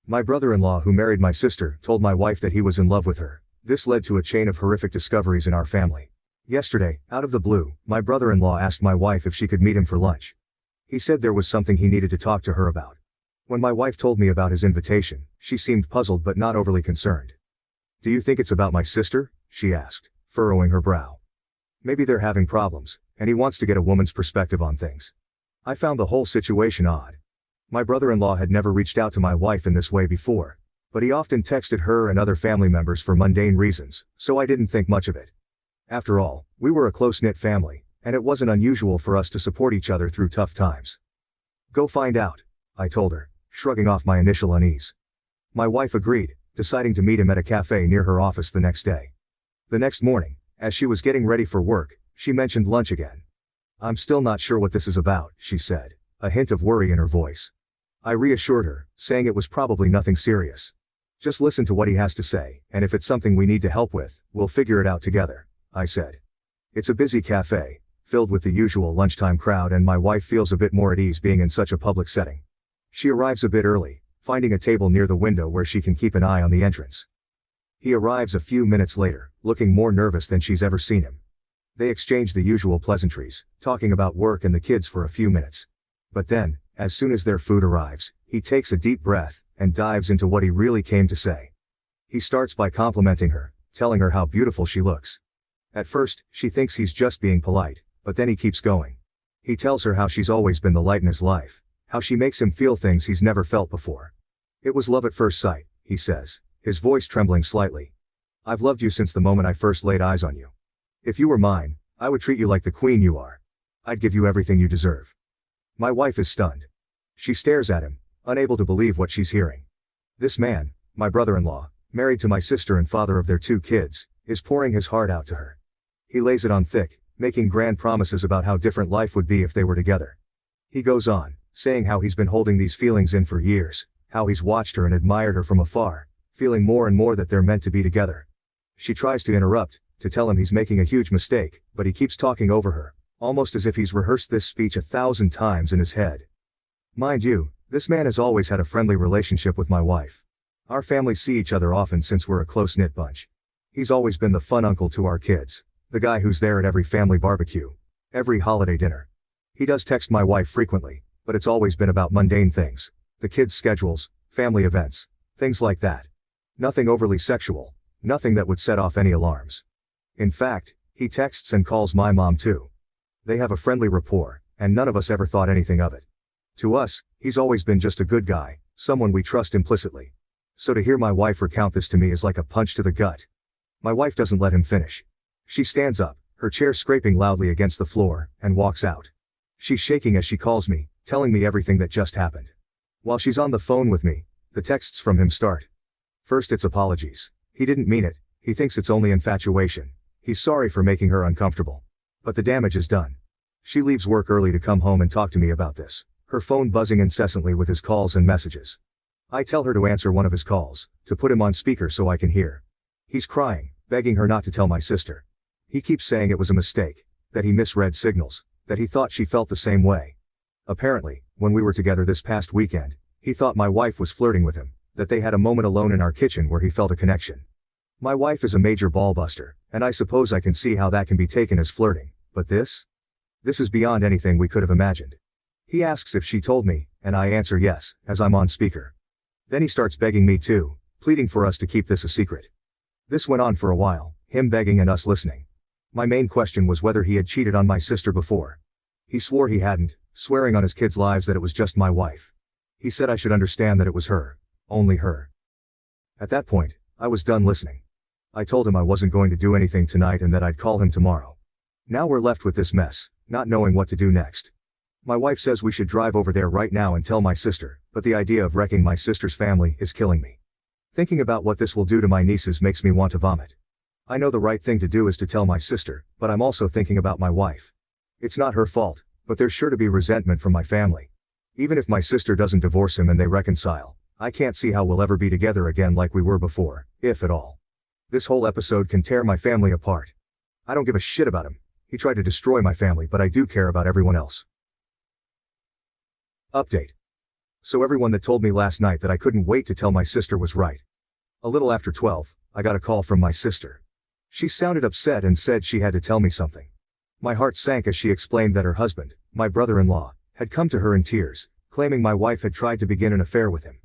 My brother-in-law who married my sister told my wife that he was in love with her. This led to a chain of horrific discoveries in our family. Yesterday, out of the blue, my brother-in-law asked my wife if she could meet him for lunch. He said there was something he needed to talk to her about. When my wife told me about his invitation, she seemed puzzled but not overly concerned. "Do you think it's about my sister?" she asked, furrowing her brow. "Maybe they're having problems, and he wants to get a woman's perspective on things." I found the whole situation odd. My brother-in-law had never reached out to my wife in this way before, but he often texted her and other family members for mundane reasons, so I didn't think much of it. After all, we were a close-knit family, and it wasn't unusual for us to support each other through tough times. "Go find out," I told her, shrugging off my initial unease. My wife agreed, deciding to meet him at a cafe near her office the next day. The next morning, as she was getting ready for work, she mentioned lunch again. "I'm still not sure what this is about," she said, a hint of worry in her voice. I reassured her, saying it was probably nothing serious. "Just listen to what he has to say, and if it's something we need to help with, we'll figure it out together," I said. It's a busy cafe, filled with the usual lunchtime crowd, and my wife feels a bit more at ease being in such a public setting. She arrives a bit early, finding a table near the window where she can keep an eye on the entrance. He arrives a few minutes later, looking more nervous than she's ever seen him. They exchange the usual pleasantries, talking about work and the kids for a few minutes. But then, as soon as their food arrives, he takes a deep breath and dives into what he really came to say. He starts by complimenting her, telling her how beautiful she looks. At first, she thinks he's just being polite, but then he keeps going. He tells her how she's always been the light in his life, how she makes him feel things he's never felt before. "It was love at first sight," he says, his voice trembling slightly. "I've loved you since the moment I first laid eyes on you. If you were mine, I would treat you like the queen you are. I'd give you everything you deserve." My wife is stunned. She stares at him, unable to believe what she's hearing. This man, my brother-in-law, married to my sister and father of their 2 kids, is pouring his heart out to her. He lays it on thick, making grand promises about how different life would be if they were together. He goes on, saying how he's been holding these feelings in for years, how he's watched her and admired her from afar, feeling more and more that they're meant to be together. She tries to interrupt, to tell him he's making a huge mistake, but he keeps talking over her, almost as if he's rehearsed this speech 1,000 times in his head. Mind you, this man has always had a friendly relationship with my wife. Our families see each other often since we're a close-knit bunch. He's always been the fun uncle to our kids, the guy who's there at every family barbecue, every holiday dinner. He does text my wife frequently, but it's always been about mundane things, the kids' schedules, family events, things like that. Nothing overly sexual, nothing that would set off any alarms. In fact, he texts and calls my mom too. They have a friendly rapport, and none of us ever thought anything of it. To us, he's always been just a good guy, someone we trust implicitly. So to hear my wife recount this to me is like a punch to the gut. My wife doesn't let him finish. She stands up, her chair scraping loudly against the floor, and walks out. She's shaking as she calls me, telling me everything that just happened. While she's on the phone with me, the texts from him start. First it's apologies. He didn't mean it, he thinks it's only infatuation. He's sorry for making her uncomfortable. But the damage is done. She leaves work early to come home and talk to me about this, her phone buzzing incessantly with his calls and messages. I tell her to answer one of his calls, to put him on speaker so I can hear. He's crying, begging her not to tell my sister. He keeps saying it was a mistake, that he misread signals, that he thought she felt the same way. Apparently, when we were together this past weekend, he thought my wife was flirting with him, that they had a moment alone in our kitchen where he felt a connection. My wife is a major ballbuster, and I suppose I can see how that can be taken as flirting, but this? This is beyond anything we could have imagined. He asks if she told me, and I answer yes, as I'm on speaker. Then he starts begging me too, pleading for us to keep this a secret. This went on for a while, him begging and us listening. My main question was whether he had cheated on my sister before. He swore he hadn't, swearing on his kids' lives that it was just my wife. He said I should understand that it was her, only her. At that point, I was done listening. I told him I wasn't going to do anything tonight and that I'd call him tomorrow. Now we're left with this mess, not knowing what to do next. My wife says we should drive over there right now and tell my sister, but the idea of wrecking my sister's family is killing me. Thinking about what this will do to my nieces makes me want to vomit. I know the right thing to do is to tell my sister, but I'm also thinking about my wife. It's not her fault, but there's sure to be resentment from my family. Even if my sister doesn't divorce him and they reconcile, I can't see how we'll ever be together again like we were before, if at all. This whole episode can tear my family apart. I don't give a shit about him. He tried to destroy my family, but I do care about everyone else. Update. So everyone that told me last night that I couldn't wait to tell my sister was right. A little after 12, I got a call from my sister. She sounded upset and said she had to tell me something. My heart sank as she explained that her husband, my brother-in-law, had come to her in tears, claiming my wife had tried to begin an affair with him.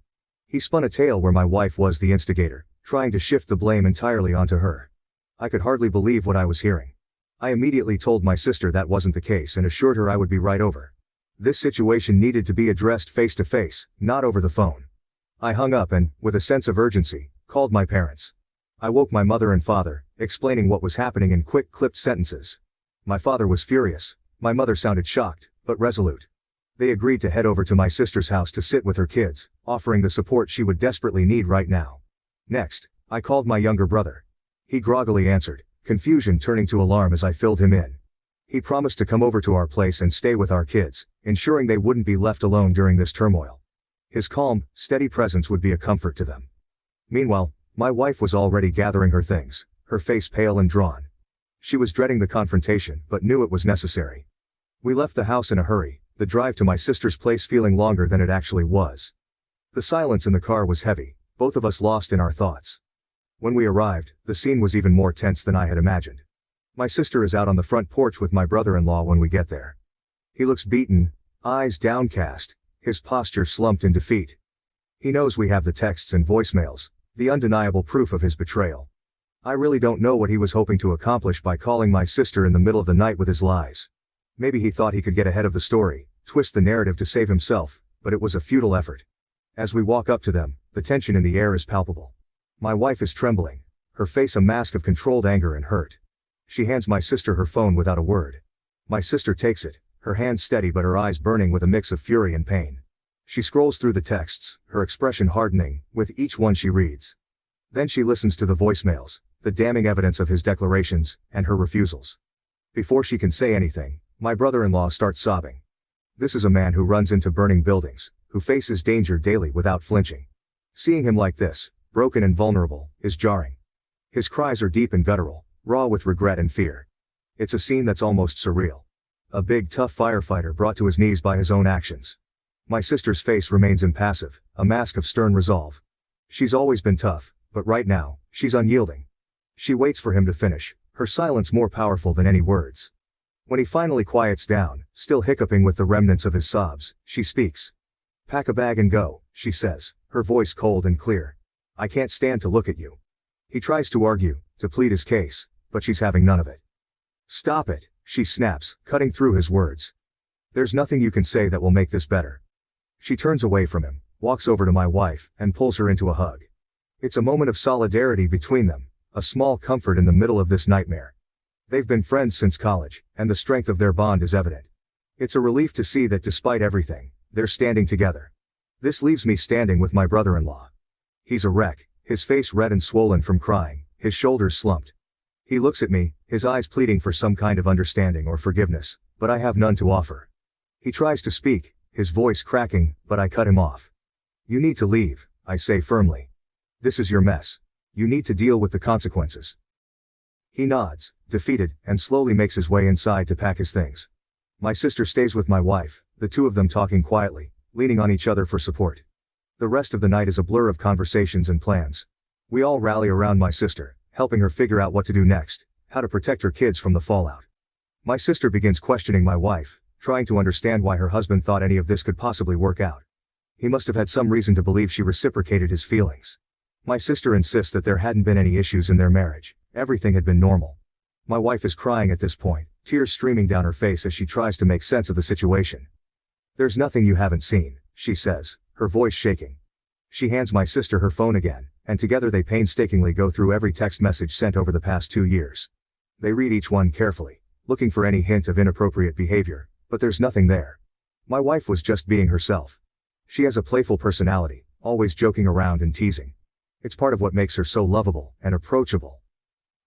He spun a tale where my wife was the instigator, trying to shift the blame entirely onto her. I could hardly believe what I was hearing. I immediately told my sister that wasn't the case and assured her I would be right over. This situation needed to be addressed face to face, not over the phone. I hung up and, with a sense of urgency, called my parents. I woke my mother and father, explaining what was happening in quick clipped sentences. My father was furious. My mother sounded shocked, but resolute. They agreed to head over to my sister's house to sit with her kids, offering the support she would desperately need right now. Next, I called my younger brother. He groggily answered, confusion turning to alarm as I filled him in. He promised to come over to our place and stay with our kids, ensuring they wouldn't be left alone during this turmoil. His calm, steady presence would be a comfort to them. Meanwhile, my wife was already gathering her things, her face pale and drawn. She was dreading the confrontation, but knew it was necessary. We left the house in a hurry, the drive to my sister's place feeling longer than it actually was. The silence in the car was heavy, both of us lost in our thoughts. When we arrived, the scene was even more tense than I had imagined. My sister is out on the front porch with my brother-in-law when we get there. He looks beaten, eyes downcast, his posture slumped in defeat. He knows we have the texts and voicemails, the undeniable proof of his betrayal. I really don't know what he was hoping to accomplish by calling my sister in the middle of the night with his lies. Maybe he thought he could get ahead of the story, twist the narrative to save himself, but it was a futile effort. As we walk up to them, the tension in the air is palpable. My wife is trembling, her face a mask of controlled anger and hurt. She hands my sister her phone without a word. My sister takes it, her hand steady but her eyes burning with a mix of fury and pain. She scrolls through the texts, her expression hardening, with each one she reads. Then she listens to the voicemails, the damning evidence of his declarations, and her refusals. Before she can say anything, my brother-in-law starts sobbing. This is a man who runs into burning buildings, who faces danger daily without flinching. Seeing him like this, broken and vulnerable, is jarring. His cries are deep and guttural, raw with regret and fear. It's a scene that's almost surreal. A big tough firefighter brought to his knees by his own actions. My sister's face remains impassive, a mask of stern resolve. She's always been tough, but right now, she's unyielding. She waits for him to finish, her silence more powerful than any words. When he finally quiets down, still hiccuping with the remnants of his sobs, she speaks. Pack a bag and go, she says, her voice cold and clear. I can't stand to look at you. He tries to argue, to plead his case, but she's having none of it. Stop it, she snaps, cutting through his words. There's nothing you can say that will make this better. She turns away from him, walks over to my wife, and pulls her into a hug. It's a moment of solidarity between them, a small comfort in the middle of this nightmare. They've been friends since college, and the strength of their bond is evident. It's a relief to see that despite everything, they're standing together. This leaves me standing with my brother-in-law. He's a wreck, his face red and swollen from crying, his shoulders slumped. He looks at me, his eyes pleading for some kind of understanding or forgiveness, but I have none to offer. He tries to speak, his voice cracking, but I cut him off. You need to leave, I say firmly. This is your mess. You need to deal with the consequences. He nods, defeated, and slowly makes his way inside to pack his things. My sister stays with my wife, the two of them talking quietly, leaning on each other for support. The rest of the night is a blur of conversations and plans. We all rally around my sister, helping her figure out what to do next, how to protect her kids from the fallout. My sister begins questioning my wife, trying to understand why her husband thought any of this could possibly work out. He must have had some reason to believe she reciprocated his feelings. My sister insists that there hadn't been any issues in their marriage, everything had been normal. My wife is crying at this point, tears streaming down her face as she tries to make sense of the situation. There's nothing you haven't seen, she says, her voice shaking. She hands my sister her phone again, and together they painstakingly go through every text message sent over the past 2 years. They read each one carefully, looking for any hint of inappropriate behavior, but there's nothing there. My wife was just being herself. She has a playful personality, always joking around and teasing. It's part of what makes her so lovable and approachable.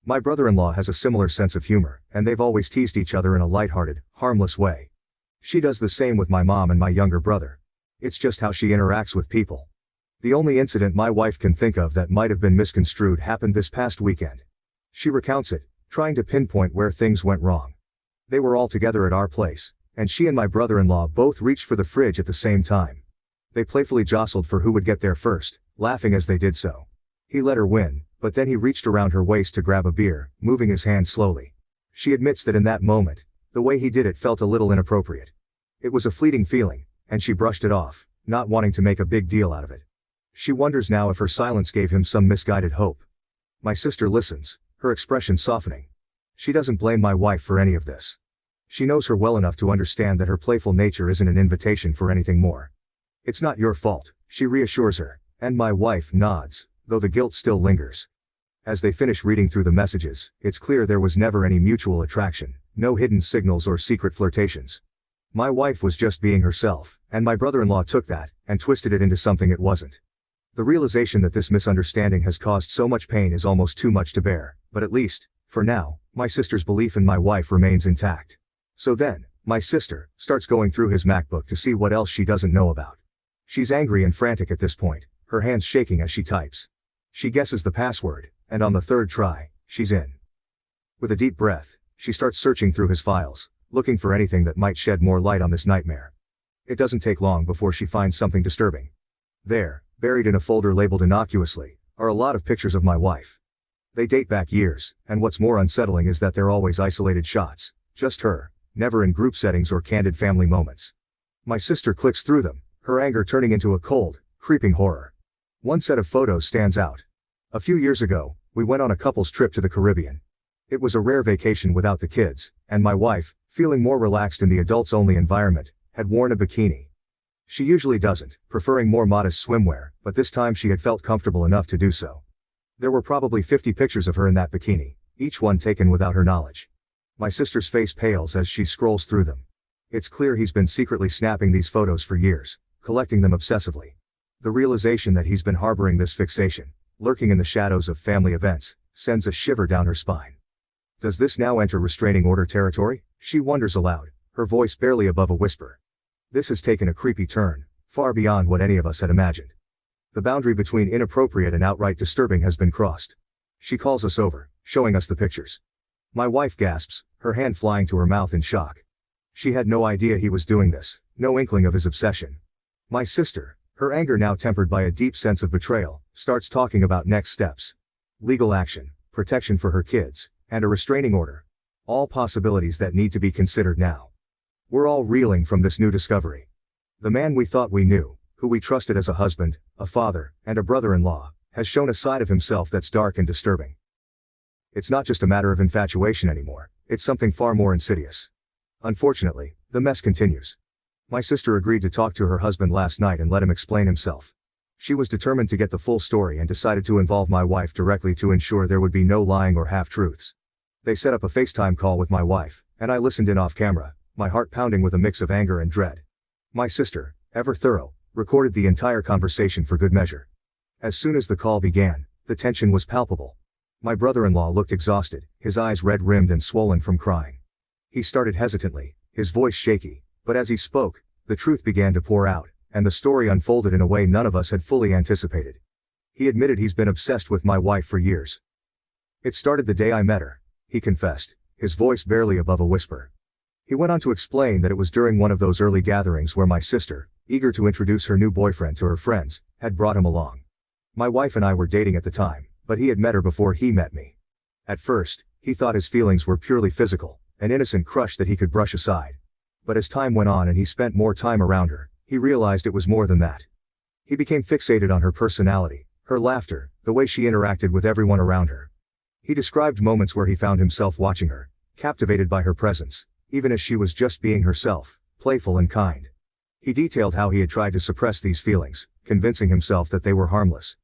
My brother-in-law has a similar sense of humor, and they've always teased each other in a lighthearted, harmless way. She does the same with my mom and my younger brother. It's just how she interacts with people. The only incident my wife can think of that might have been misconstrued happened this past weekend. She recounts it, trying to pinpoint where things went wrong. They were all together at our place, and she and my brother-in-law both reached for the fridge at the same time. They playfully jostled for who would get there first, laughing as they did so. He let her win, but then he reached around her waist to grab a beer, moving his hand slowly. She admits that in that moment, the way he did it felt a little inappropriate. It was a fleeting feeling, and she brushed it off, not wanting to make a big deal out of it. She wonders now if her silence gave him some misguided hope. My sister listens, her expression softening. She doesn't blame my wife for any of this. She knows her well enough to understand that her playful nature isn't an invitation for anything more. It's not your fault, she reassures her, and my wife nods, though the guilt still lingers. As they finish reading through the messages, it's clear there was never any mutual attraction, no hidden signals or secret flirtations. My wife was just being herself, and my brother-in-law took that, and twisted it into something it wasn't. The realization that this misunderstanding has caused so much pain is almost too much to bear, but at least, for now, my sister's belief in my wife remains intact. So then, my sister starts going through his MacBook to see what else she doesn't know about. She's angry and frantic at this point, her hands shaking as she types. She guesses the password, and on the third try, she's in. With a deep breath, she starts searching through his files, looking for anything that might shed more light on this nightmare. It doesn't take long before she finds something disturbing. There, buried in a folder labeled innocuously, are a lot of pictures of my wife. They date back years, and what's more unsettling is that they're always isolated shots, just her, never in group settings or candid family moments. My sister clicks through them, her anger turning into a cold, creeping horror. One set of photos stands out. A few years ago, we went on a couple's trip to the Caribbean. It was a rare vacation without the kids, and my wife, feeling more relaxed in the adults-only environment, had worn a bikini. She usually doesn't, preferring more modest swimwear, but this time she had felt comfortable enough to do so. There were probably 50 pictures of her in that bikini, each one taken without her knowledge. My sister's face pales as she scrolls through them. It's clear he's been secretly snapping these photos for years, collecting them obsessively. The realization that he's been harboring this fixation, lurking in the shadows of family events, sends a shiver down her spine. Does this now enter restraining order territory? She wonders aloud, her voice barely above a whisper. This has taken a creepy turn, far beyond what any of us had imagined. The boundary between inappropriate and outright disturbing has been crossed. She calls us over, showing us the pictures. My wife gasps, her hand flying to her mouth in shock. She had no idea he was doing this, no inkling of his obsession. My sister, her anger now tempered by a deep sense of betrayal, starts talking about next steps. Legal action, protection for her kids, and a restraining order. All possibilities that need to be considered now. We're all reeling from this new discovery. The man we thought we knew, who we trusted as a husband, a father, and a brother-in-law, has shown a side of himself that's dark and disturbing. It's not just a matter of infatuation anymore, it's something far more insidious. Unfortunately, the mess continues. My sister agreed to talk to her husband last night and let him explain himself. She was determined to get the full story and decided to involve my wife directly to ensure there would be no lying or half-truths. They set up a FaceTime call with my wife, and I listened in off camera, my heart pounding with a mix of anger and dread. My sister, ever thorough, recorded the entire conversation for good measure. As soon as the call began, the tension was palpable. My brother-in-law looked exhausted, his eyes red-rimmed and swollen from crying. He started hesitantly, his voice shaky, but as he spoke, the truth began to pour out, and the story unfolded in a way none of us had fully anticipated. He admitted he's been obsessed with my wife for years. It started the day I met her, he confessed, his voice barely above a whisper. He went on to explain that it was during one of those early gatherings where my sister, eager to introduce her new boyfriend to her friends, had brought him along. My wife and I were dating at the time, but he had met her before he met me. At first, he thought his feelings were purely physical, an innocent crush that he could brush aside. But as time went on and he spent more time around her, he realized it was more than that. He became fixated on her personality, her laughter, the way she interacted with everyone around her. He described moments where he found himself watching her, captivated by her presence, even as she was just being herself, playful and kind. He detailed how he had tried to suppress these feelings, convincing himself that they were harmless.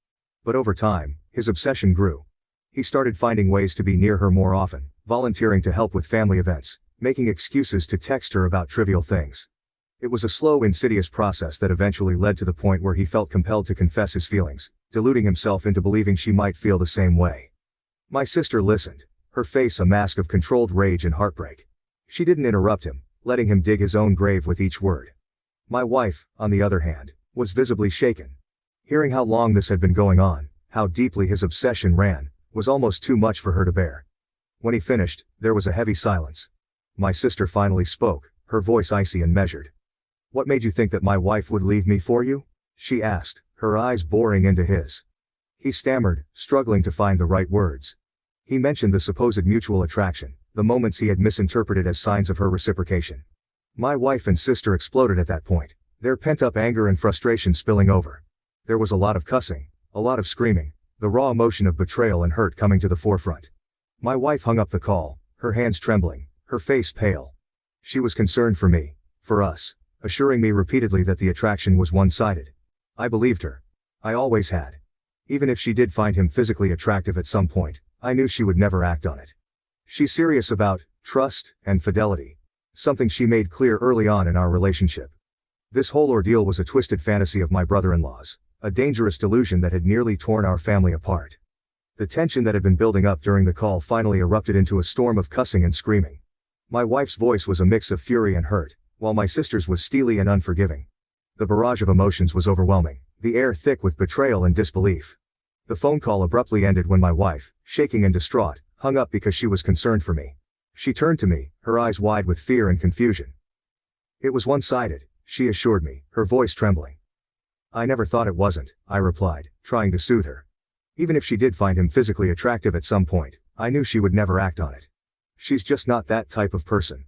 But over time, his obsession grew. He started finding ways to be near her more often, volunteering to help with family events, making excuses to text her about trivial things. It was a slow, insidious process that eventually led to the point where he felt compelled to confess his feelings, deluding himself into believing she might feel the same way. My sister listened, her face a mask of controlled rage and heartbreak. She didn't interrupt him, letting him dig his own grave with each word. My wife, on the other hand, was visibly shaken. Hearing how long this had been going on, how deeply his obsession ran, was almost too much for her to bear. When he finished, there was a heavy silence. My sister finally spoke, her voice icy and measured. "What made you think that my wife would leave me for you?" she asked, her eyes boring into his. He stammered, struggling to find the right words. He mentioned the supposed mutual attraction, the moments he had misinterpreted as signs of her reciprocation. My wife and sister exploded at that point, their pent-up anger and frustration spilling over. There was a lot of cussing, a lot of screaming, the raw emotion of betrayal and hurt coming to the forefront. My wife hung up the call, her hands trembling, her face pale. She was concerned for me, for us, assuring me repeatedly that the attraction was one-sided. I believed her. I always had. Even if she did find him physically attractive at some point, I knew she would never act on it. She's serious about trust and fidelity. Something she made clear early on in our relationship. This whole ordeal was a twisted fantasy of my brother-in-law's, a dangerous delusion that had nearly torn our family apart. The tension that had been building up during the call finally erupted into a storm of cussing and screaming. My wife's voice was a mix of fury and hurt, while my sister's was steely and unforgiving. The barrage of emotions was overwhelming, the air thick with betrayal and disbelief. The phone call abruptly ended when my wife, shaking and distraught, hung up because she was concerned for me. She turned to me, her eyes wide with fear and confusion. It was one-sided, she assured me, her voice trembling. I never thought it wasn't, I replied, trying to soothe her. Even if she did find him physically attractive at some point, I knew she would never act on it. She's just not that type of person.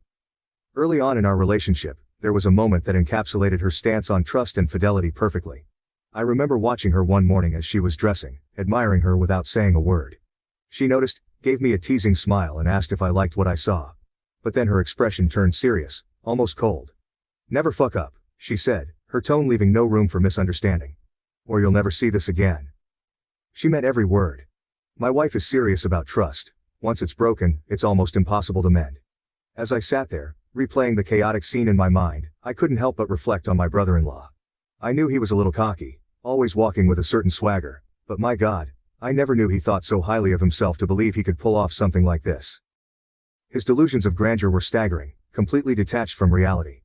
Early on in our relationship, there was a moment that encapsulated her stance on trust and fidelity perfectly. I remember watching her one morning as she was dressing, admiring her without saying a word. She noticed, gave me a teasing smile and asked if I liked what I saw. But then her expression turned serious, almost cold. Never fuck up, she said, her tone leaving no room for misunderstanding. Or you'll never see this again. She meant every word. My wife is serious about trust. Once it's broken, it's almost impossible to mend. As I sat there, replaying the chaotic scene in my mind, I couldn't help but reflect on my brother-in-law. I knew he was a little cocky, always walking with a certain swagger, but my God, I never knew he thought so highly of himself to believe he could pull off something like this. His delusions of grandeur were staggering, completely detached from reality.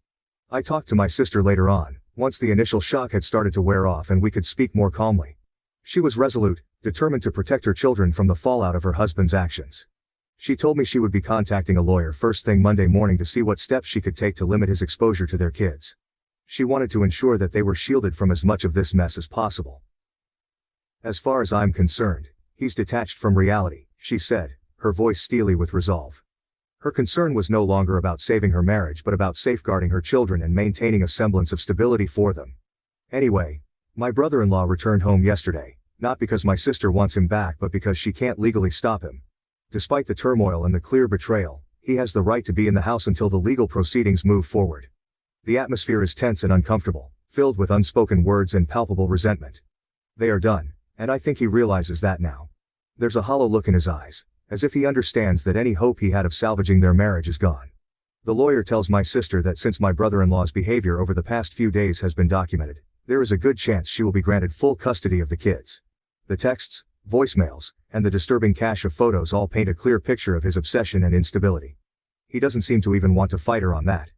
I talked to my sister later on, once the initial shock had started to wear off and we could speak more calmly. She was resolute, determined to protect her children from the fallout of her husband's actions. She told me she would be contacting a lawyer first thing Monday morning to see what steps she could take to limit his exposure to their kids. She wanted to ensure that they were shielded from as much of this mess as possible. As far as I'm concerned, he's detached from reality, she said, her voice steely with resolve. Her concern was no longer about saving her marriage but about safeguarding her children and maintaining a semblance of stability for them. Anyway, my brother-in-law returned home yesterday, not because my sister wants him back but because she can't legally stop him. Despite the turmoil and the clear betrayal, he has the right to be in the house until the legal proceedings move forward. The atmosphere is tense and uncomfortable, filled with unspoken words and palpable resentment. They are done, and I think he realizes that now. There's a hollow look in his eyes, as if he understands that any hope he had of salvaging their marriage is gone. The lawyer tells my sister that since my brother-in-law's behavior over the past few days has been documented, there is a good chance she will be granted full custody of the kids. The texts, voicemails, and the disturbing cache of photos all paint a clear picture of his obsession and instability. He doesn't seem to even want to fight her on that.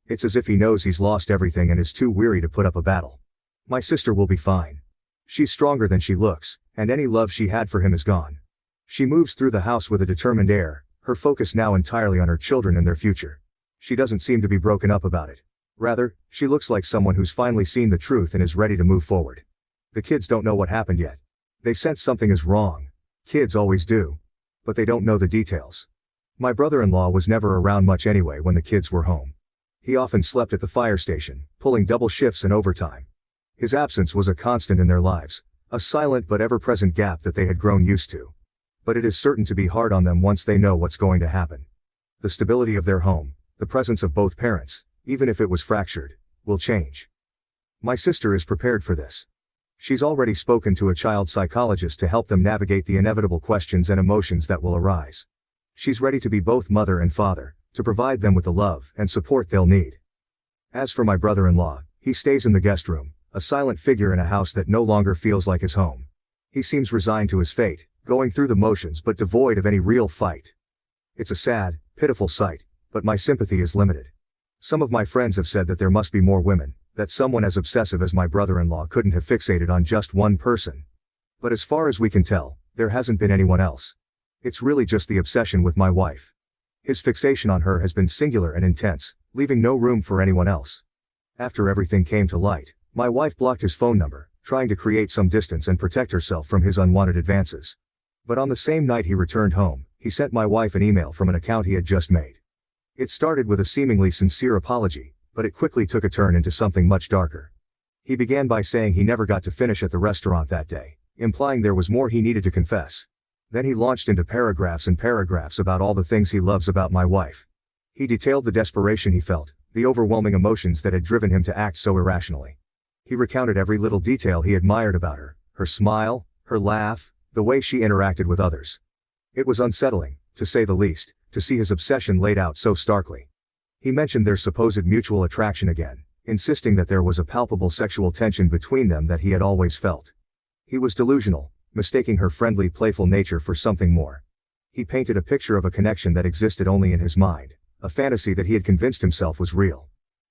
It's as if he knows he's lost everything and is too weary to put up a battle. My sister will be fine. She's stronger than she looks, and any love she had for him is gone. She moves through the house with a determined air, her focus now entirely on her children and their future. She doesn't seem to be broken up about it. Rather, she looks like someone who's finally seen the truth and is ready to move forward. The kids don't know what happened yet. They sense something is wrong. Kids always do. But they don't know the details. My brother-in-law was never around much anyway when the kids were home. He often slept at the fire station, pulling double shifts and overtime. His absence was a constant in their lives, a silent but ever-present gap that they had grown used to. But it is certain to be hard on them once they know what's going to happen. The stability of their home, the presence of both parents, even if it was fractured, will change. My sister is prepared for this. She's already spoken to a child psychologist to help them navigate the inevitable questions and emotions that will arise. She's ready to be both mother and father, to provide them with the love and support they'll need. As for my brother-in-law, he stays in the guest room, a silent figure in a house that no longer feels like his home. He seems resigned to his fate, going through the motions but devoid of any real fight. It's a sad, pitiful sight, but my sympathy is limited. Some of my friends have said that there must be more women, that someone as obsessive as my brother-in-law couldn't have fixated on just one person. But as far as we can tell, there hasn't been anyone else. It's really just the obsession with my wife. His fixation on her has been singular and intense, leaving no room for anyone else. After everything came to light, My wife blocked his phone number, trying to create some distance and protect herself from his unwanted advances. But on the same night he returned home, he sent my wife an email from an account he had just made. It started with a seemingly sincere apology, but it quickly took a turn into something much darker. He began by saying he never got to finish at the restaurant that day, implying there was more he needed to confess. Then he launched into paragraphs and paragraphs about all the things he loves about my wife. He detailed the desperation he felt, the overwhelming emotions that had driven him to act so irrationally. He recounted every little detail he admired about her, her smile, her laugh, the way she interacted with others. It was unsettling, to say the least, to see his obsession laid out so starkly. He mentioned their supposed mutual attraction again, insisting that there was a palpable sexual tension between them that he had always felt. He was delusional, mistaking her friendly, playful nature for something more. He painted a picture of a connection that existed only in his mind, a fantasy that he had convinced himself was real.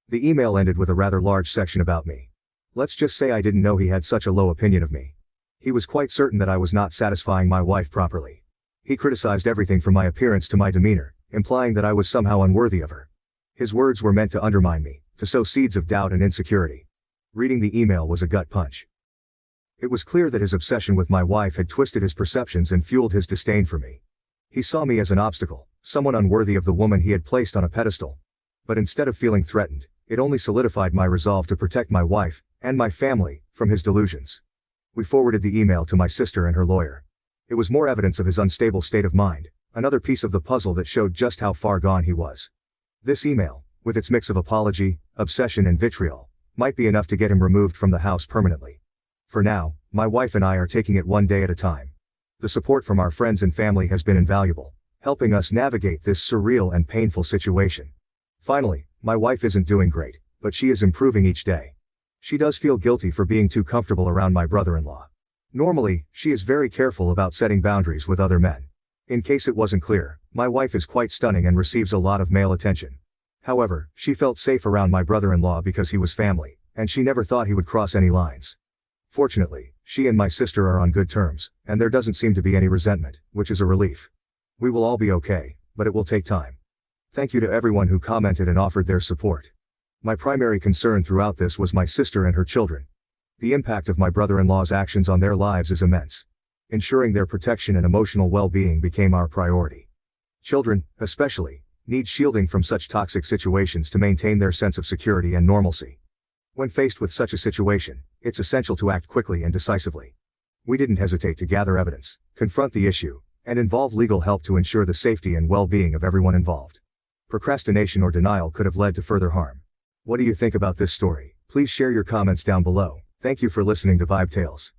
The email ended with a rather large section about me. Let's just say I didn't know he had such a low opinion of me. He was quite certain that I was not satisfying my wife properly. He criticized everything from my appearance to my demeanor, implying that I was somehow unworthy of her. His words were meant to undermine me, to sow seeds of doubt and insecurity. Reading the email was a gut punch. It was clear that his obsession with my wife had twisted his perceptions and fueled his disdain for me. He saw me as an obstacle, someone unworthy of the woman he had placed on a pedestal. But instead of feeling threatened, it only solidified my resolve to protect my wife, and my family, from his delusions. We forwarded the email to my sister and her lawyer. It was more evidence of his unstable state of mind, another piece of the puzzle that showed just how far gone he was. This email, with its mix of apology, obsession and vitriol, might be enough to get him removed from the house permanently. For now, my wife and I are taking it one day at a time. The support from our friends and family has been invaluable, helping us navigate this surreal and painful situation. Finally, my wife isn't doing great, but she is improving each day. She does feel guilty for being too comfortable around my brother-in-law. Normally, she is very careful about setting boundaries with other men. In case it wasn't clear, my wife is quite stunning and receives a lot of male attention. However, she felt safe around my brother-in-law because he was family, and she never thought he would cross any lines. Fortunately, she and my sister are on good terms, and there doesn't seem to be any resentment, which is a relief. We will all be okay, but it will take time. Thank you to everyone who commented and offered their support. My primary concern throughout this was my sister and her children. The impact of my brother-in-law's actions on their lives is immense. Ensuring their protection and emotional well-being became our priority. Children, especially, need shielding from such toxic situations to maintain their sense of security and normalcy. When faced with such a situation, it's essential to act quickly and decisively. We didn't hesitate to gather evidence, confront the issue, and involve legal help to ensure the safety and well-being of everyone involved. Procrastination or denial could have led to further harm. What do you think about this story? Please share your comments down below. Thank you for listening to Vibe Tales.